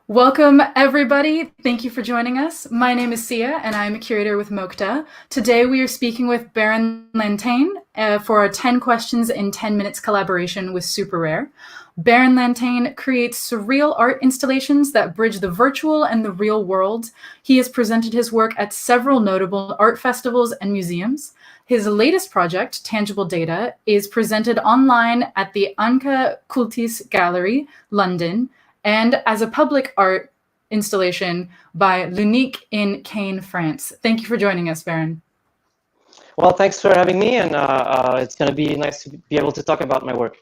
Welcome, everybody. Thank you for joining us. My name is Sia, and I'm a curator with MoCDA. Today, we are speaking with Baron Lantaigne for our 10 questions in 10 minutes collaboration with SuperRare. Baron Lantaigne creates surreal art installations that bridge the virtual and the real world. He has presented his work at several notable art festivals and museums. His latest project, Tangible Data, is presented online at the Anca Cultis Gallery, London, and as a public art installation by L'Unique in Caen, France. Thank you for joining us, Baron. Well, thanks for having me, and it's going to be nice to be able to talk about my work.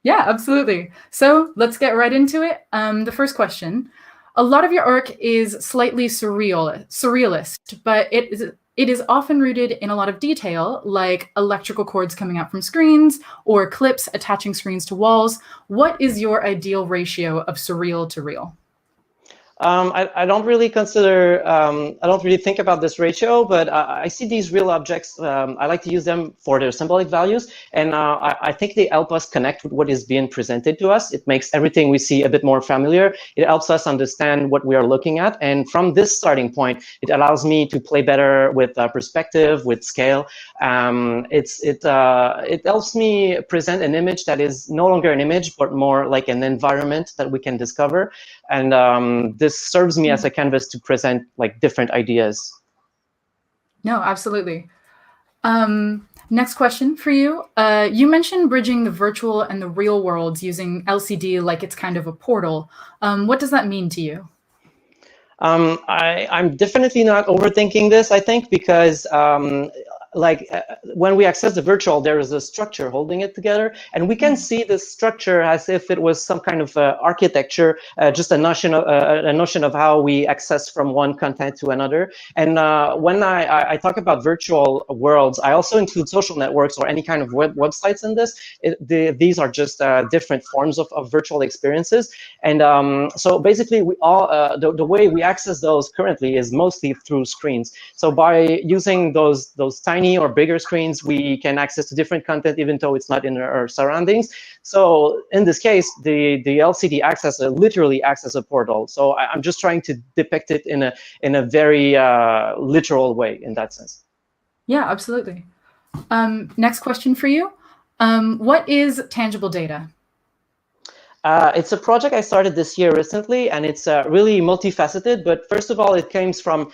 Yeah, absolutely. So let's get right into it. The first question. A lot of your work is slightly surrealist, but it is often rooted in a lot of detail, like electrical cords coming out from screens or clips attaching screens to walls. What is your ideal ratio of surreal to real? I don't really consider, I don't really think about this ratio, but I see these real objects, I like to use them for their symbolic values, and I think they help us connect with what is being presented to us. It makes everything we see a bit more familiar. It helps us understand what we are looking at, and from this starting point, it allows me to play better with perspective, with scale. It helps me present an image that is no longer an image, but more like an environment that we can discover. And this serves me as a canvas to present like different ideas. No, absolutely. Next question for you. You mentioned bridging the virtual and the real worlds using LCD like it's kind of a portal. What does that mean to you? I'm definitely not overthinking this, I think, because when we access the virtual, there is a structure holding it together, and we can see this structure as if it was some kind of architecture, just a notion of how we access from one content to another. And when I talk about virtual worlds, I also include social networks or any kind of websites in this. These are just different forms of virtual experiences. And so basically, we all the way we access those currently is mostly through screens. So by using those tiny or bigger screens, we can access to different content, even though it's not in our surroundings. So in this case, the LCD literally acts as a portal. So I'm just trying to depict it in a very literal way in that sense. Yeah, absolutely. Next question for you. What is Tangible Data? It's a project I started this year recently, and it's really multifaceted. But first of all, it comes from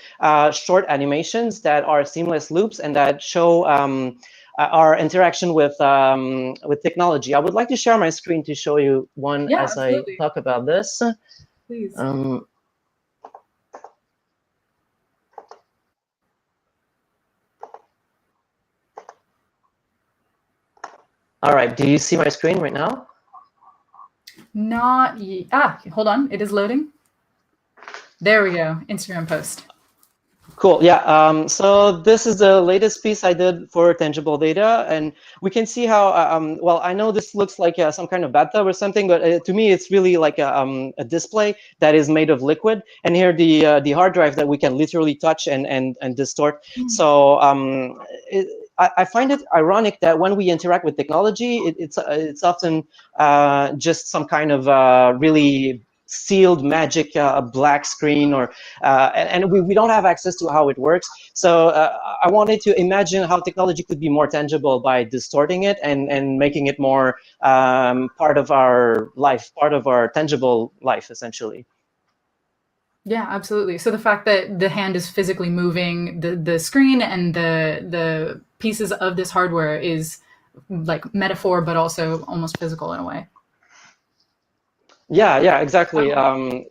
short animations that are seamless loops and that show our interaction with technology. I would like to share my screen to show you one as absolutely. I talk about this. Please. All right, do you see my screen right now? Not yet. Hold on. It is loading. There we go. Instagram post. Cool. Yeah. So this is the latest piece I did for Tangible Data, and we can see how. Well, I know this looks like some kind of bathtub or something, but to me, it's really like a display that is made of liquid. And here, the hard drive that we can literally touch and distort. So I find it ironic that when we interact with technology, it's often just some kind of really sealed magic black screen, or and we don't have access to how it works. So I wanted to imagine how technology could be more tangible by distorting it and making it more part of our life, part of our tangible life, essentially. Yeah, absolutely. So the fact that the hand is physically moving the screen and the pieces of this hardware is like metaphor, but also almost physical in a way. Yeah, exactly.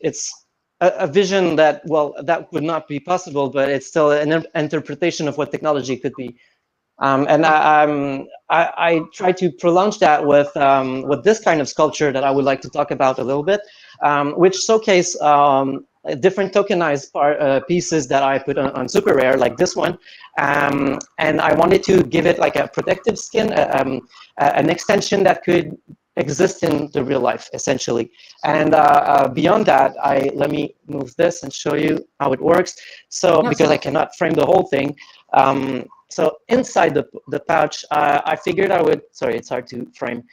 It's a vision that, well, that would not be possible, but it's still an interpretation of what technology could be. And I try to prolong that with this kind of sculpture that I would like to talk about a little bit, which showcase different tokenized pieces that I put on SuperRare, like this one. And I wanted to give it like a protective skin, an extension that could exist in the real life, essentially. And beyond that, let me move this and show you how it works. So because I cannot frame the whole thing. So inside the pouch, I figured I would, sorry, it's hard to frame.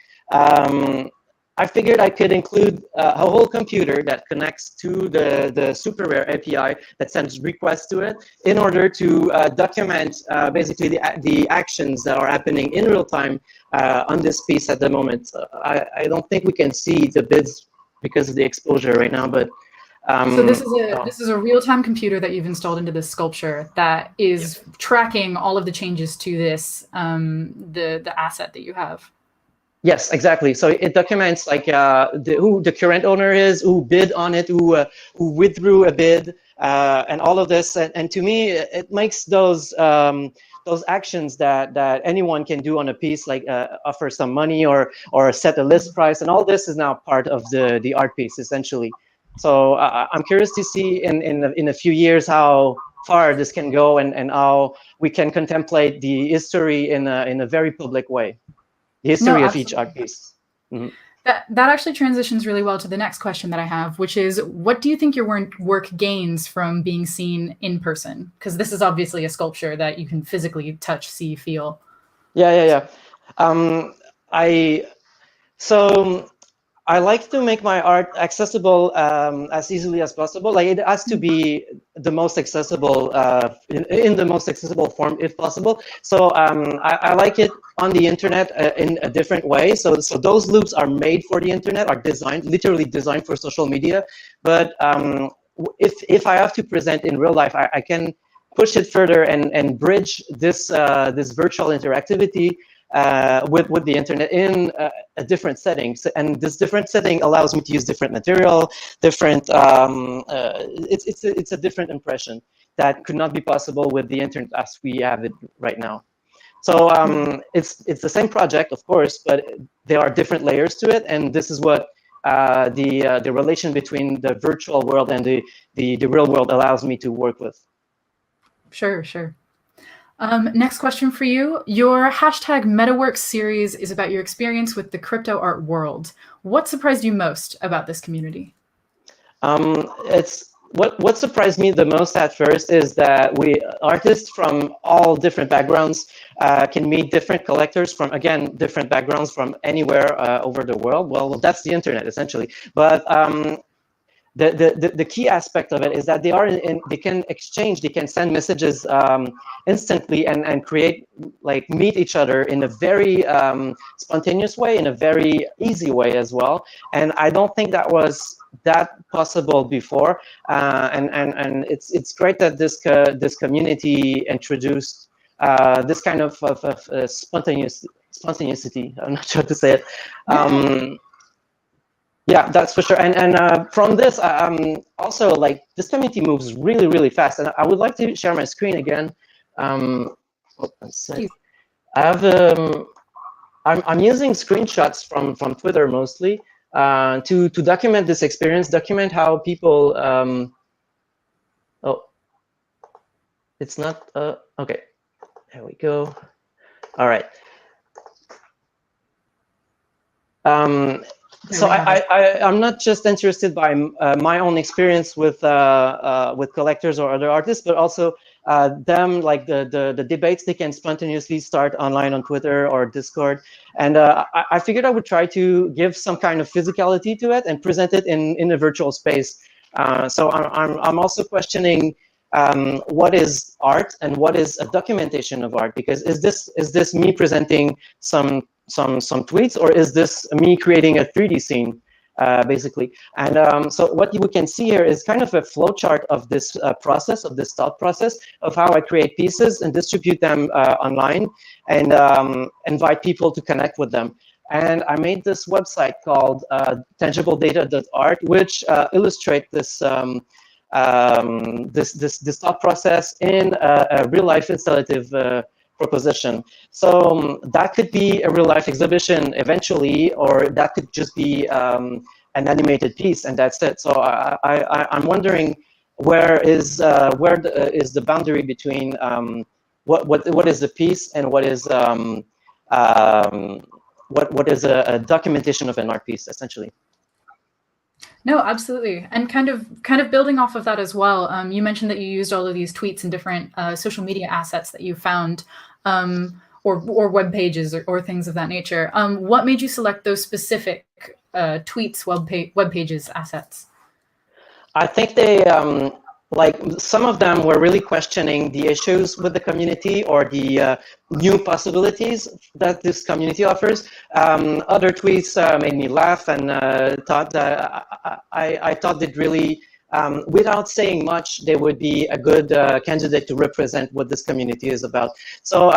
I figured I could include a whole computer that connects to the SuperRare API that sends requests to it in order to document basically the actions that are happening in real time on this piece at the moment. I don't think we can see the bids because of the exposure right now, but so this is a real-time computer that you've installed into this sculpture that is tracking all of the changes to this the asset that you have. Yes, exactly. So it documents like who the current owner is, who bid on it, who withdrew a bid, and all of this. And to me, it makes those actions that anyone can do on a piece, like offer some money or set a list price, and all this is now part of the art piece essentially. So I'm curious to see in a few years how far this can go and how we can contemplate the history in a very public way. The history of each art piece. Mm-hmm. That actually transitions really well to the next question that I have, which is, what do you think your work gains from being seen in person? Because this is obviously a sculpture that you can physically touch, see, feel. Yeah. I like to make my art accessible as easily as possible. Like, it has to be the most accessible in the most accessible form, if possible. So I like it on the internet in a different way. So those loops are made for the internet, are literally designed for social media. But if I have to present in real life, I can push it further and bridge this this virtual interactivity with the internet in a different setting. And this different setting allows me to use different material, different, it's a different impression that could not be possible with the internet as we have it right now. So it's the same project, of course, but there are different layers to it. And this is what the relation between the virtual world and the real world allows me to work with. Sure. Next question for you. Your hashtag Metaworks series is about your experience with the crypto art world. What surprised you most about this community? What surprised me the most at first is that artists from all different backgrounds can meet different collectors from, again, different backgrounds from anywhere over the world. Well, that's the internet essentially. But the key aspect of it is that they can exchange, they can send messages instantly and create, like, meet each other in a very spontaneous way, in a very easy way as well. And I don't think that was that possible before. And it's great that this community introduced this kind of spontaneity. I'm not sure how to say it. Yeah, that's for sure. And from this, also, like, this community moves really, really fast. And I would like to share my screen again. Let's see. I have I'm using screenshots from Twitter mostly to document this experience, document how people. Oh, it's not okay. There we go. All right. So I'm not just interested by my own experience with collectors or other artists, but also them, like the debates they can spontaneously start online on Twitter or Discord. And I figured I would try to give some kind of physicality to it and present it in a virtual space. So I'm also questioning what is art and what is a documentation of art, because is this me presenting some tweets, or is this me creating a 3D scene, basically? And so what we can see here is kind of a flow chart of this process, of this thought process, of how I create pieces and distribute them online, and invite people to connect with them. And I made this website called tangibledata.art, which illustrates this this thought process in a real life installative proposition. So that could be a real life exhibition eventually, or that could just be an animated piece, and that's it. So I'm wondering where is the boundary between what is a piece and what is a documentation of an art piece, essentially. No, absolutely. And kind of building off of that as well, you mentioned that you used all of these tweets and different social media assets that you found, or web pages or things of that nature. What made you select those specific tweets, web pages, assets? I think they, like some of them were really questioning the issues with the community or the new possibilities that this community offers. Other tweets made me laugh and thought that I thought that really, without saying much, they would be a good candidate to represent what this community is about. So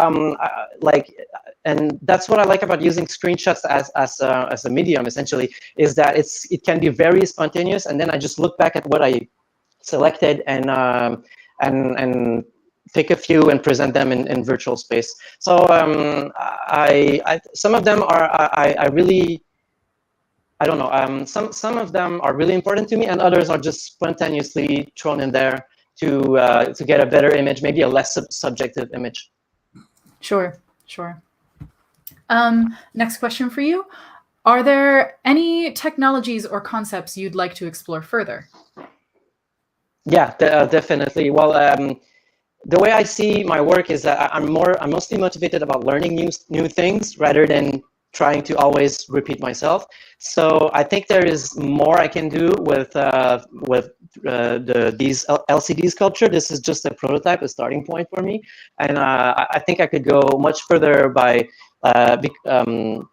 and that's what I like about using screenshots as a medium, essentially, is that it can be very spontaneous, and then I just look back at what I selected and pick a few and present them in virtual space. So some of them are I really, I don't know, some of them are really important to me, and others are just spontaneously thrown in there to get a better image, maybe a less subjective image. Sure. Next question for you. Are there any technologies or concepts you'd like to explore further? Yeah, definitely. Well, the way I see my work is that I'm mostly motivated about learning new things rather than trying to always repeat myself. So I think there is more I can do with these LCD sculpture. This is just a prototype, a starting point for me, and I think I could go much further by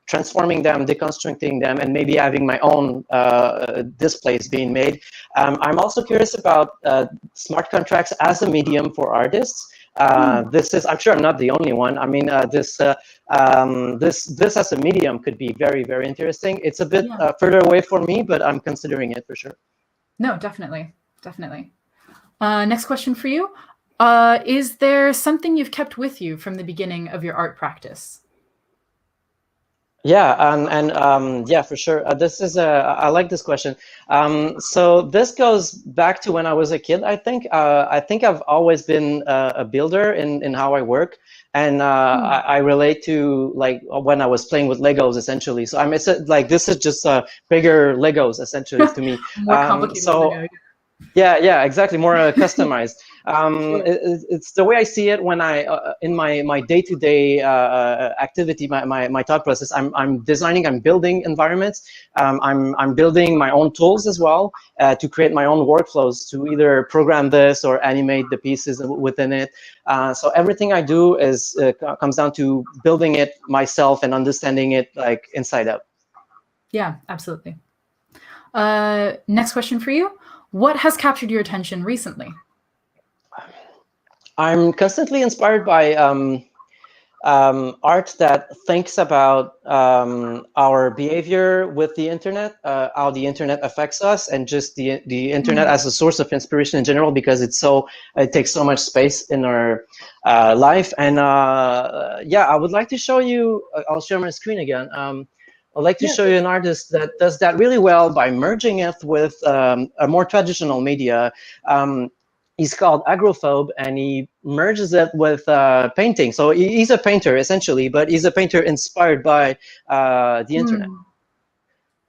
transforming them, deconstructing them, and maybe having my own displays being made. I'm also curious about smart contracts as a medium for artists. This is, I'm sure I'm not the only one. I mean, this as a medium could be very, very interesting. It's a bit further away for me, but I'm considering it for sure. No, definitely. Next question for you. Is there something you've kept with you from the beginning of your art practice? Yeah, yeah, for sure. This is I like this question. So this goes back to when I was a kid. I think I've always been a builder in how I work, and I relate to like when I was playing with Legos essentially. So it's like this is just bigger Legos essentially to me. More complicated. So yeah, exactly, more customized. It's the way I see it when I in my day-to-day activity, my thought process. I'm designing, I'm building environments. I'm building my own tools as well to create my own workflows to either program this or animate the pieces within it. So everything I do is comes down to building it myself and understanding it like inside out. Yeah, absolutely. Next question for you. What has captured your attention recently? I'm constantly inspired by art that thinks about our behavior with the internet, how the internet affects us, and just the internet as a source of inspiration in general, because it takes so much space in our life. And yeah, I would like to show you. I'll share my screen again. I'd like to show you an artist that does that really well by merging it with a more traditional media. He's called Agrophobe, and he merges it with painting. So he's a painter, essentially, but he's a painter inspired by the internet.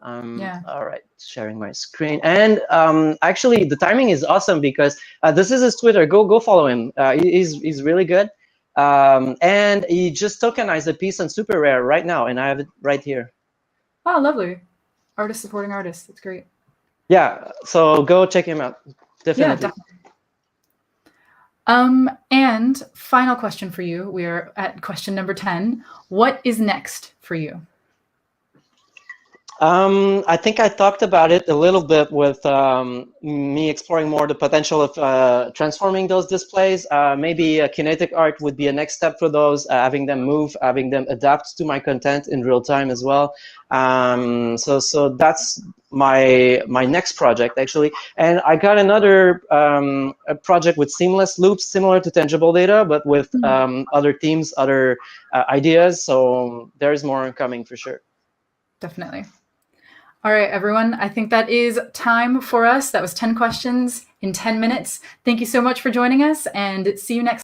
All right, sharing my screen. And actually, the timing is awesome because this is his Twitter. Go follow him. He's really good. And he just tokenized a piece on SuperRare right now, and I have it right here. Oh, lovely. Artist supporting artists. That's great. Yeah, so go check him out. Definitely. Yeah, definitely. And final question for you. We're at question number 10. What is next for you? I think I talked about it a little bit with me exploring more the potential of transforming those displays. Maybe kinetic art would be a next step for those, having them move, having them adapt to my content in real time as well. So that's my next project, actually. And I got another a project with seamless loops, similar to tangible data, but with other themes, other ideas. So there's more coming for sure. Definitely. All right, everyone. I think that is time for us. That was 10 questions in 10 minutes. Thank you so much for joining us, and see you next